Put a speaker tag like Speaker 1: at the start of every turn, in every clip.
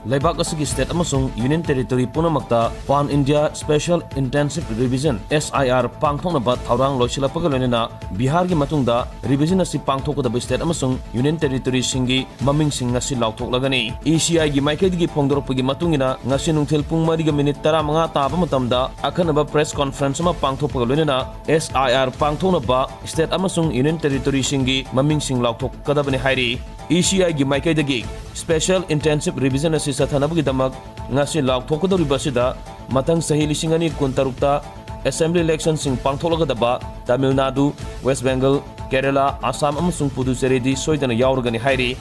Speaker 1: Laibak asigi state amasung union territory punamakta Pan India Special Intensive Revision SIR pangthoknaba thaurang loisilappaga loinena Bihar gi matungda revision asi pangthokadaba state amasung union territory singi maming sing ngasi lauthoklagani ECI gi maikaidigi phongdoropagi matungina ngasi nungthel pung 4:35 taba matamda akhanaba press conference ama pangthokpaga loinena SIR pangthoknaba state amasung union territory singi maming sing lauthokadabani hairi ECI gi maikaidagi Special Intensive Revision asi sathanabagi damak ngasi lauthokadoribasida matang sahi 2016 Assembly Election sing pangtholagadaba Tamil Nadu, West Bengal, Kerala, Assam amasung Puducherry di soidana yauragani hairi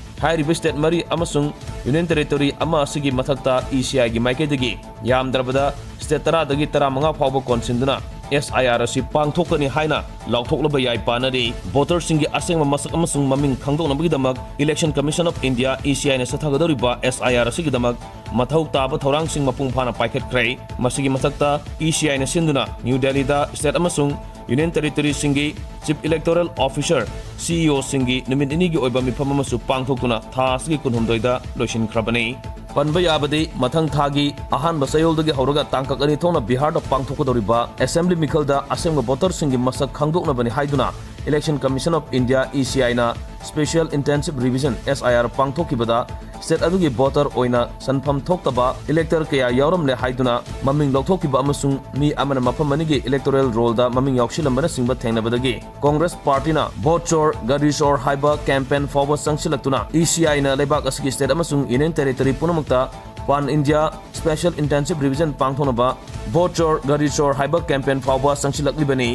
Speaker 1: state mari amasung Union Territory ama asigi mathakta ECI gi maikaidagi yamdrabada state taradagi 15 fawba konsinduna SIR asi pangthokani haina lauthoklaba yai panari voter singi asengma masak amasung maming khangdoknabagi damak Election Commission of India ECI na sathagadoriba SIR asigi damak mathau taba thaurang sing mapung phana paikhatkhrai masigi mathakta ECI na sinduna New Delhi da state amasung Union Territory singi Chief Electoral Officer CEO singi numit inigi oiba mifam amasu pangthoktuna tha asigi kunhumdoida loisin khrabani panba yabadi mathang thagi ahan basayoldagi hauraga tangkak ani thona Bihar da pangthokadoriba Assembly Mikhalda asengba voter singi masak khangdoknabani haiduna Election Commission of India ECI na Special Intensive Revision SIR pangthokibada state adugi voter oina sanpham thoktaba elector kaya yauramle haiduna maming lauthokiba amasung mi amana mafam manigi electoral roll da maming yaukshilambana singba thengnabadagi Congress Party na vote chor gari chor haiba campaign forward sangsilaktuna ECI na leibak asigi state amasung Union Territory punamakta Pan India Special Intensive Revision pangthonaba vote chor gari chor haiba campaign forward sangsilaklibani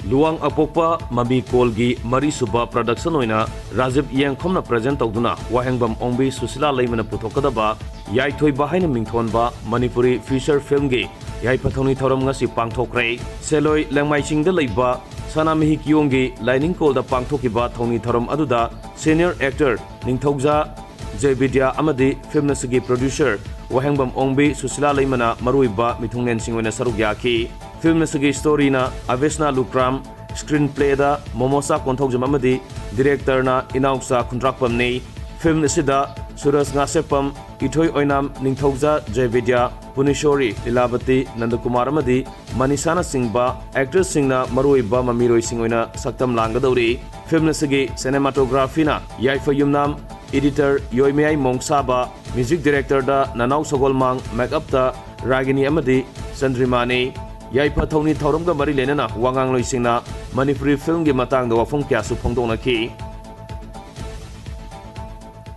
Speaker 1: Luang Apokpa Mami Kolgi Mari Suba Production oina Rajib Yangkhomna present tawduna Wahengbam Ongbi Susila Leimana puthokadaba Yaithoi Bahaina Mingthonba Manipuri feature film gi Yaipathoni thoram ngasi pangthokrai Seloi Langmaisingda leiba Sanamihi Kiyonggi Lining Kolda pangthokiba thoni thoram aduda senior actor Ningthauja Jayvidya amadi film nasigi producer Wahengbam Ongbi Susila Leimana maruiba mithungnen singwena saruk yaki film nasigi story na Avesna Lukram screenplay da Momosa Konthogjam amadi director na Inauksa Khundrakpam nei film nasida Suras Ngasepam Ithoi Oinam Ningthauja Jayvidya Punishori Lilabati Nandakumar amadi Manisana Singba actress singna maruiba mamiroi singoina saktam langadauri film nasigi cinematography na Yaifa Yumnam editor Yoimei Mongsaba music director da Nanau Sogolmang makeup da Ragini amadi Sandrimani Yaipa Thoni Thauramga Mari Lenana Wangang Loisingna Manipuri film gi matang da wafung kya su phongdonaki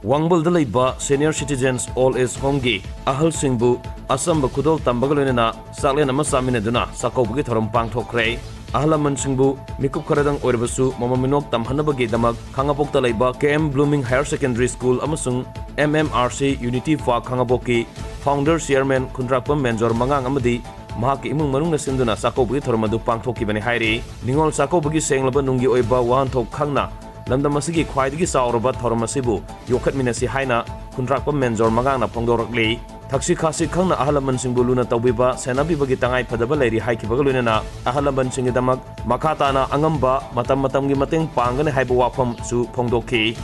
Speaker 1: Wangbal da leiba senior citizens all age home gi ahal singbu asamba khudol tambaga lenana saklen ama samineduna sakobgi thoram pangthokrai ahalaman singbu mikup kharadang oirbasu mamaminok tamhanabagi damak khangapokta leiba KM Blooming Higher Secondary School amasung MMRC Unity Fa Khangapoki founder chairman Khundrakpam Menjor Mangang amadi mahaki imung manung na sinduna sakobgi thoramadu pangthokibani hairi ningol sakobgi senglaba nunggi oiba wahanthok khangna lamdam asigi khwaidigi sauraba thoramasibu yokhatminasi haina Khundrakpam Menjor Mangang na phongdorakli Taksi khasi khangna ahalaman singbu luna tawbiba senabi bagi tangai phadaba leiri haikibaga lunena ahalaman singidamak makhatana angamba matam gi mateng panggane haiba wafam su phongdokhi